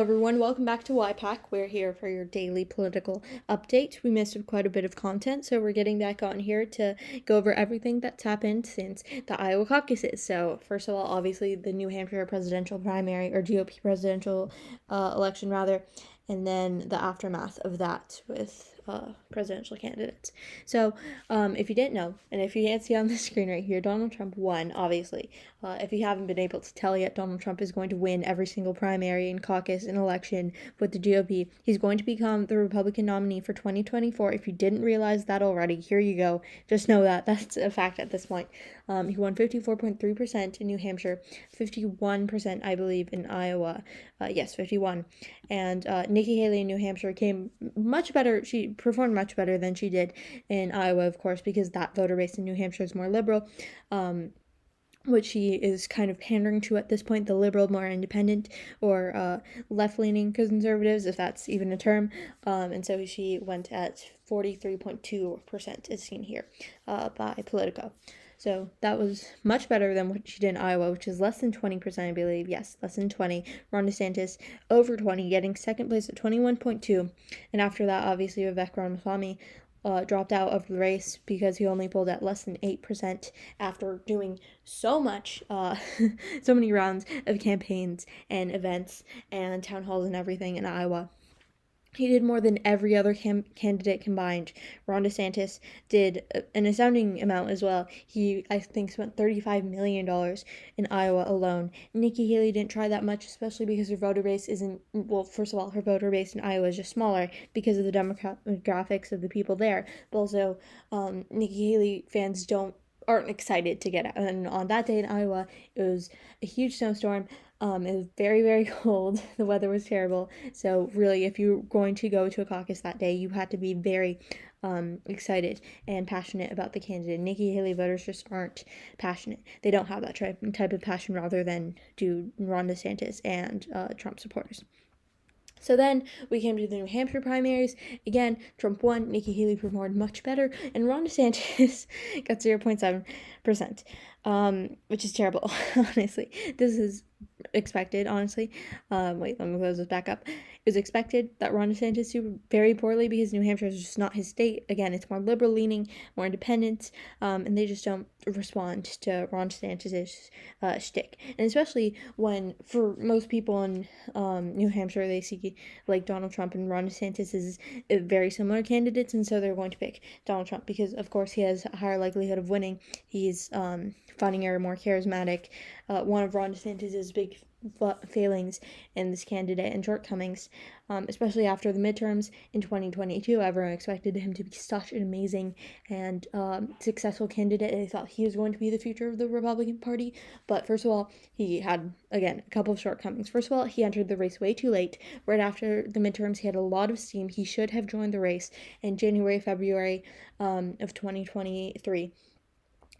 everyone, welcome back to YPAC. We're here for your daily political update. We missed quite a bit of content, so we're getting back on here to go over everything that's happened since the Iowa caucuses. So first of all, obviously the New Hampshire presidential primary, or GOP presidential election rather, and then the aftermath of that with presidential candidates. So if you didn't know, and if you can't see on the screen right here, Donald Trump won, obviously. If you haven't been able to tell yet, Donald Trump is going to win every single primary and caucus and election with the GOP. He's going to become the Republican nominee for 2024. If you didn't realize that already, here you go. Just know that. That's a fact at this point. He won 54.3% in New Hampshire, 51%, I believe, in Iowa. Yes, 51. And Nikki Haley in New Hampshire came much better. She performed much better than she did in Iowa, of course, because that voter base in New Hampshire is more liberal. Which she is kind of pandering to at this point, the liberal, more independent, or left-leaning conservatives, if that's even a term. And so she went at 43.2%, as seen here by Politico. So that was much better than what she did in Iowa, which is less than 20%, I believe. Yes, less than 20. Ron DeSantis over 20, getting second place at 21.2. And after that, obviously, Vivek Ramaswamy dropped out of the race because he only pulled at less than 8% after doing so much, so many rounds of campaigns and events and town halls and everything in Iowa. He did more than every other candidate combined. Ron DeSantis did an astounding amount as well. He, I think, spent $35 million in Iowa alone. Nikki Haley didn't try that much, especially because her voter base isn't, well, first of all, her voter base in Iowa is just smaller because of the demographics of the people there. But also, Nikki Haley fans aren't excited to get out. And on that day in Iowa, it was a huge snowstorm. It was very, very cold. The weather was terrible. So really, if you're going to go to a caucus that day, you had to be very excited and passionate about the candidate. Nikki Haley voters just aren't passionate. They don't have that type of passion rather than do Ron DeSantis and Trump supporters. So then we came to the New Hampshire primaries. Again, Trump won, Nikki Haley performed much better, and Ron DeSantis got 0.7%, which is terrible, honestly. This is expected, honestly. Wait, let me close this back up. It was expected that Ron DeSantis do very poorly because New Hampshire is just not his state. Again, it's more liberal-leaning, more independent, and they just don't respond to Ron DeSantis' shtick. And especially when, for most people in New Hampshire, they see like Donald Trump and Ron DeSantis as very similar candidates, and so they're going to pick Donald Trump because, of course, he has a higher likelihood of winning. He's funnier, more charismatic. One of Ron DeSantis' big failings in this candidate and shortcomings, especially after the midterms in 2022, everyone expected him to be such an amazing and successful candidate. They thought he was going to be the future of the Republican Party. But first of all, he had, again, a couple of shortcomings. First of all, he entered the race way too late. Right after the midterms, he had a lot of steam. He should have joined the race in January, February of 2023.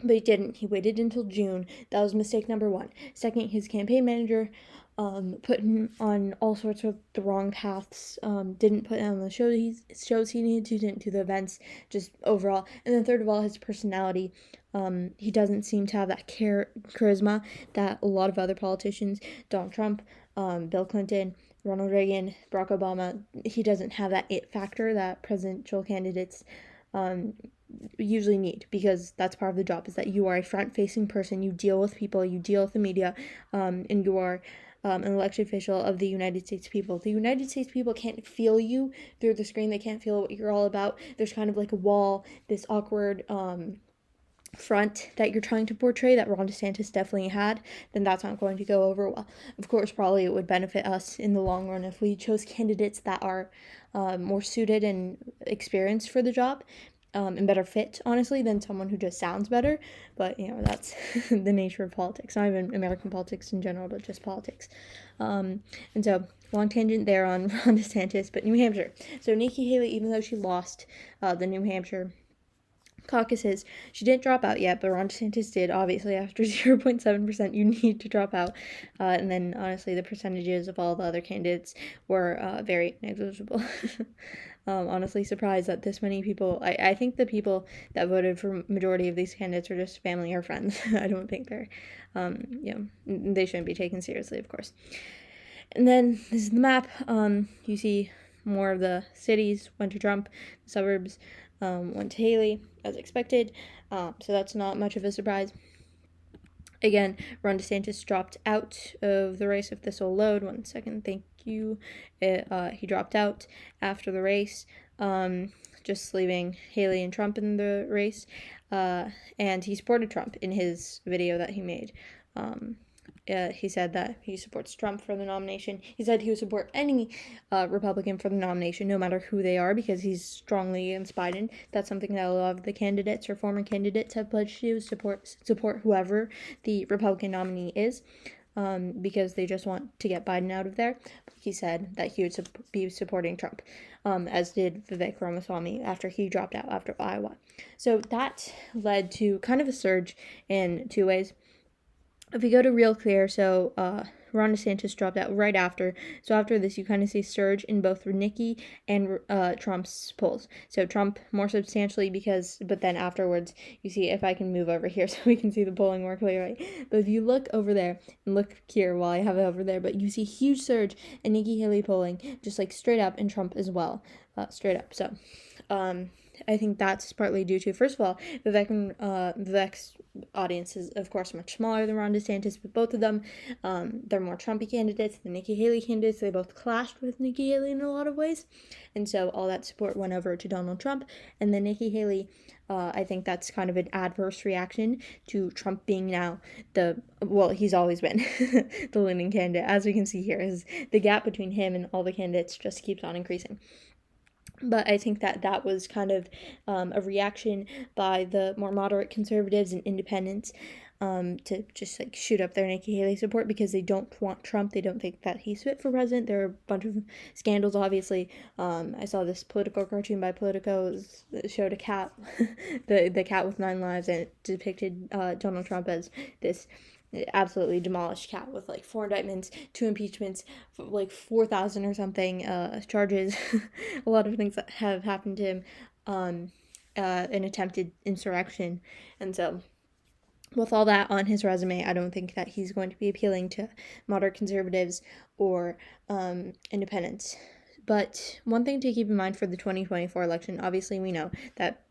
But he didn't. He waited until June. That was mistake number one. Second, his campaign manager put him on all sorts of the wrong paths, didn't put him on the shows he needed to, didn't do the events, just overall. And then third of all, his personality. He doesn't seem to have that charisma that a lot of other politicians, Donald Trump, Bill Clinton, Ronald Reagan, Barack Obama, he doesn't have that it factor that presidential candidates usually need, because that's part of the job, is that you are a front-facing person, you deal with people, you deal with the media, and you are an elected official of the United States people. The United States people can't feel you through the screen, they can't feel what you're all about. There's kind of like a wall, this awkward front that you're trying to portray that Ron DeSantis definitely had, then that's not going to go over well. Of course, probably it would benefit us in the long run if we chose candidates that are more suited and experienced for the job, and better fit, honestly, than someone who just sounds better. But, that's the nature of politics. Not even American politics in general, but just politics. And so, long tangent there on Ron DeSantis, but New Hampshire. So Nikki Haley, even though she lost the New Hampshire caucuses, she didn't drop out yet, but Ron DeSantis did. Obviously, after 0.7%, you need to drop out. And then, honestly, the percentages of all the other candidates were very negligible. Honestly surprised that this many people, I think the people that voted for majority of these candidates are just family or friends. I don't think they're, they shouldn't be taken seriously, of course. And then this is the map. You see more of the cities went to Trump, the suburbs went to Haley, as expected. So that's not much of a surprise. Again, Ron DeSantis dropped out of the race. If this will load, 1 second, thank you. He dropped out after the race, just leaving Haley and Trump in the race. And he supported Trump in his video that he made. He said that he supports Trump for the nomination. He said he would support any Republican for the nomination, no matter who they are, because he's strongly against Biden. That's something that a lot of the candidates or former candidates have pledged to support whoever the Republican nominee is, because they just want to get Biden out of there. He said that he would be supporting Trump, as did Vivek Ramaswamy after he dropped out after Iowa. So that led to kind of a surge in two ways. If we go to Real Clear, so Ron DeSantis dropped out right after. So after this, you kind of see surge in both Nikki and Trump's polls. So Trump more substantially but then afterwards, you see, if I can move over here so we can see the polling more clearly. But if you look over there, and look here while I have it over there, but you see huge surge in Nikki Haley polling, just like straight up, and Trump as well, straight up. So, I think that's partly due to, first of all, Vivek's audience is, of course, much smaller than Ron DeSantis, but both of them, they're more Trumpy candidates than Nikki Haley candidates. They both clashed with Nikki Haley in a lot of ways, and so all that support went over to Donald Trump. And then Nikki Haley, I think that's kind of an adverse reaction to Trump being now he's always been the leading candidate. As we can see here, the gap between him and all the candidates just keeps on increasing. But I think that was kind of a reaction by the more moderate conservatives and independents to just like shoot up their Nikki Haley support because they don't want Trump. They don't think that he's fit for president. There are a bunch of scandals, obviously. I saw this Politico cartoon by Politico that showed a cat, the cat with 9 lives, and it depicted Donald Trump as this absolutely demolished cat with like 4 indictments, 2 impeachments, like 4,000 or something charges, a lot of things that have happened to him, an attempted insurrection. And so with all that on his resume, I don't think that he's going to be appealing to moderate conservatives or independents. But one thing to keep in mind for the 2024 election, obviously we know that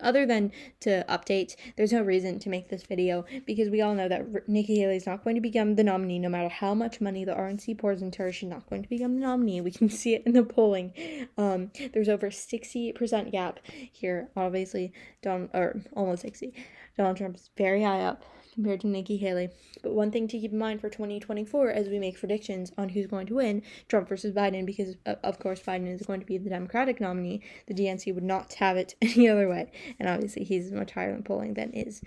other than to update, there's no reason to make this video because we all know that Nikki Haley is not going to become the nominee no matter how much money the RNC pours into her. She's not going to become the nominee. We can see it in the polling. There's over 60% gap here, obviously, almost 60. Donald Trump's very high up compared to Nikki Haley. But one thing to keep in mind for 2024 as we make predictions on who's going to win, Trump versus Biden, because of course Biden is going to be the Democratic nominee. The DNC would not have it any other way. And obviously he's much higher in polling than is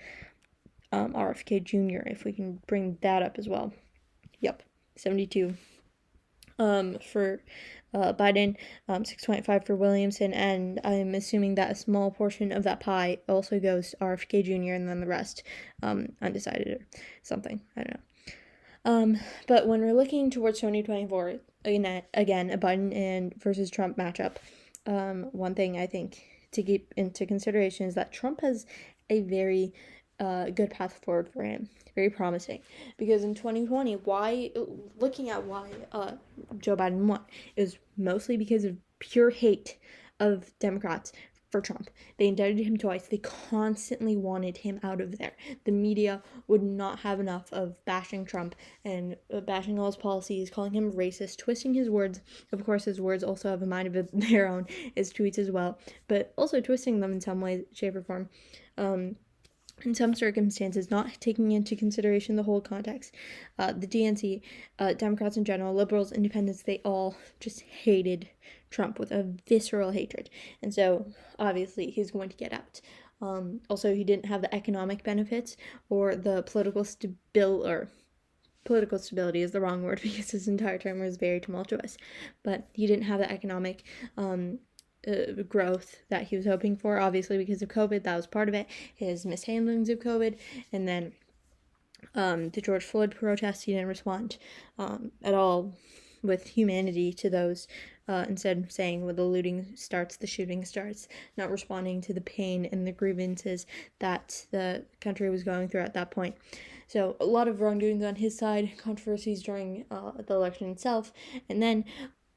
RFK Jr., if we can bring that up as well. Yep, 72 for Biden, 6.5 for Williamson, and I'm assuming that a small portion of that pie also goes to RFK Jr. and then the rest undecided or something. I don't know. But when we're looking towards 2024, again, a Biden versus Trump matchup, one thing I think to keep into consideration is that Trump has a very good path forward for him, very promising, because in 2020, looking at why Joe Biden won, is mostly because of pure hate of Democrats for Trump. They indicted him twice. They constantly wanted him out of there. The media would not have enough of bashing Trump and bashing all his policies, calling him racist, twisting his words. Of course, his words also have a mind of their own, his tweets as well, but also twisting them in some way, shape, or form. In some circumstances, not taking into consideration the whole context. The DNC, Democrats in general, liberals, independents, they all just hated Trump with a visceral hatred. And so, obviously, he's going to get out. Also, he didn't have the economic benefits or the political stability is the wrong word because his entire term was very tumultuous. But he didn't have the economic growth that he was hoping for, obviously because of COVID. That was part of it, his mishandlings of COVID, and then the George Floyd protests, he didn't respond at all with humanity to those, instead saying when the looting starts, the shooting starts, not responding to the pain and the grievances that the country was going through at that point. So a lot of wrongdoings on his side, controversies during the election itself, and then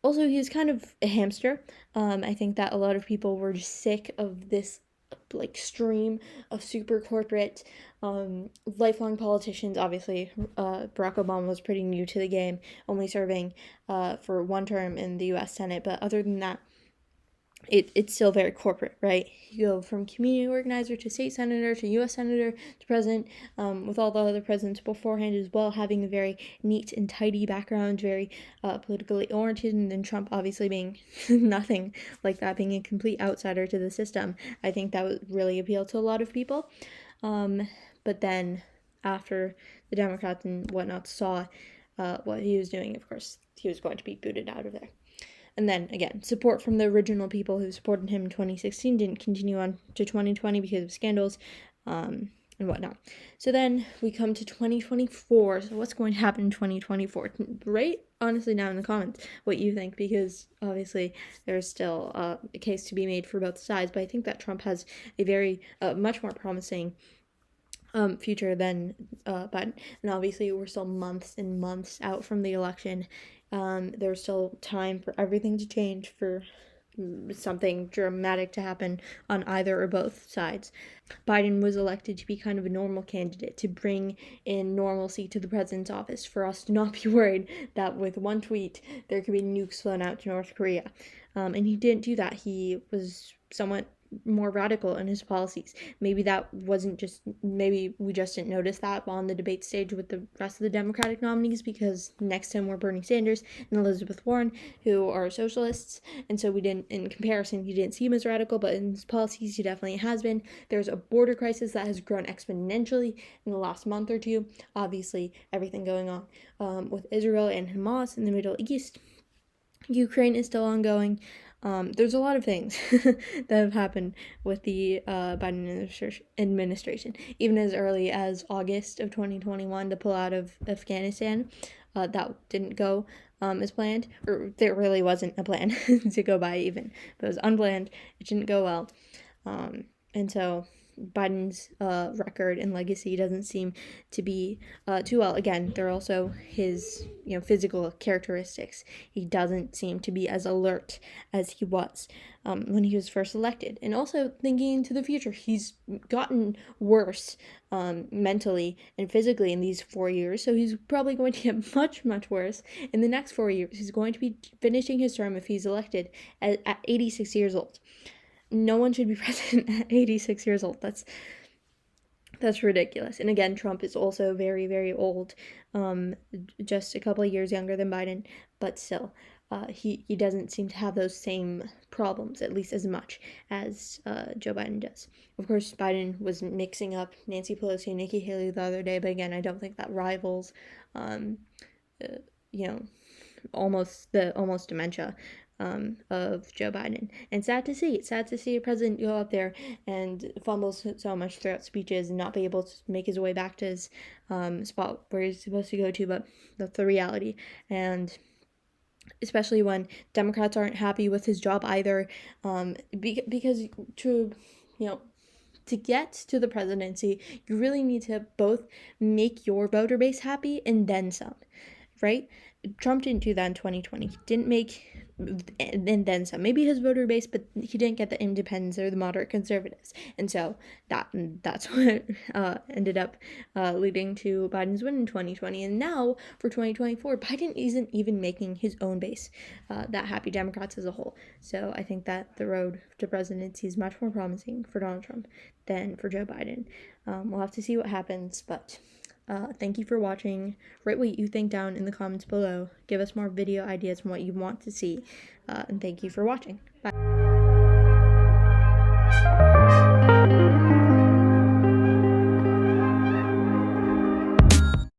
also he's kind of a hamster. I think that a lot of people were just sick of this like stream of super corporate lifelong politicians. Obviously, Barack Obama was pretty new to the game, only serving for one term in the U.S. Senate, but other than that, it's still very corporate, right? You go from community organizer to state senator to U.S. senator to president, with all the other presidents beforehand as well, having a very neat and tidy background, very politically oriented, and then Trump obviously being nothing like that, being a complete outsider to the system. I think that would really appeal to a lot of people. But then after the Democrats and whatnot saw what he was doing, of course, he was going to be booted out of there. And then, again, support from the original people who supported him in 2016 didn't continue on to 2020 because of scandals and whatnot. So then we come to 2024. So what's going to happen in 2024? Write, honestly, down in the comments what you think, because obviously there's still a case to be made for both sides. But I think that Trump has a very, much more promising future than Biden. And obviously we're still months and months out from the election. There's still time for everything to change, for something dramatic to happen on either or both sides. Biden was elected to be kind of a normal candidate, to bring in normalcy to the president's office, for us to not be worried that with one tweet there could be nukes flown out to North Korea. And he didn't do that. He was somewhat more radical in his policies. Maybe that wasn't just, maybe we just didn't notice that on the debate stage with the rest of the Democratic nominees, because next to him were Bernie Sanders and Elizabeth Warren, who are socialists, and so we didn't, in comparison, he didn't seem as radical, but in his policies he definitely has been. There's a border crisis that has grown exponentially in the last month or two. Obviously, everything going on with Israel and Hamas in the Middle East. Ukraine is still ongoing. There's a lot of things that have happened with the Biden administration, even as early as August of 2021 to pull out of Afghanistan. That didn't go as planned, or there really wasn't a plan to go by even, but it was unplanned. It didn't go well, and so Biden's record and legacy doesn't seem to be too well. Again, there are also his physical characteristics. He doesn't seem to be as alert as he was when he was first elected. And also thinking into the future, he's gotten worse mentally and physically in these 4 years, so he's probably going to get much, much worse in the next 4 years. He's going to be finishing his term, if he's elected, at 86 years old. No one should be president at 86 years old. That's ridiculous. And again, Trump is also very, very old, just a couple of years younger than Biden, but still, he doesn't seem to have those same problems, at least as much as Joe Biden does. Of course, Biden was mixing up Nancy Pelosi and Nikki Haley the other day, but again, I don't think that rivals, almost dementia of Joe Biden. And sad to see a president go out there and fumble so much throughout speeches and not be able to make his way back to his spot where he's supposed to go to, but that's the reality. And especially when Democrats aren't happy with his job either, because to get to the presidency, you really need to both make your voter base happy and then some, right? Trump didn't do that in 2020. He didn't make, and then some. Maybe his voter base, but he didn't get the independents or the moderate conservatives. And so that's what ended up leading to Biden's win in 2020. And now for 2024, Biden isn't even making his own base that happy, Democrats as a whole. So I think that the road to presidency is much more promising for Donald Trump than for Joe Biden. We'll have to see what happens, but thank you for watching. Write what you think down in the comments below. Give us more video ideas from what you want to see. And thank you for watching. Bye.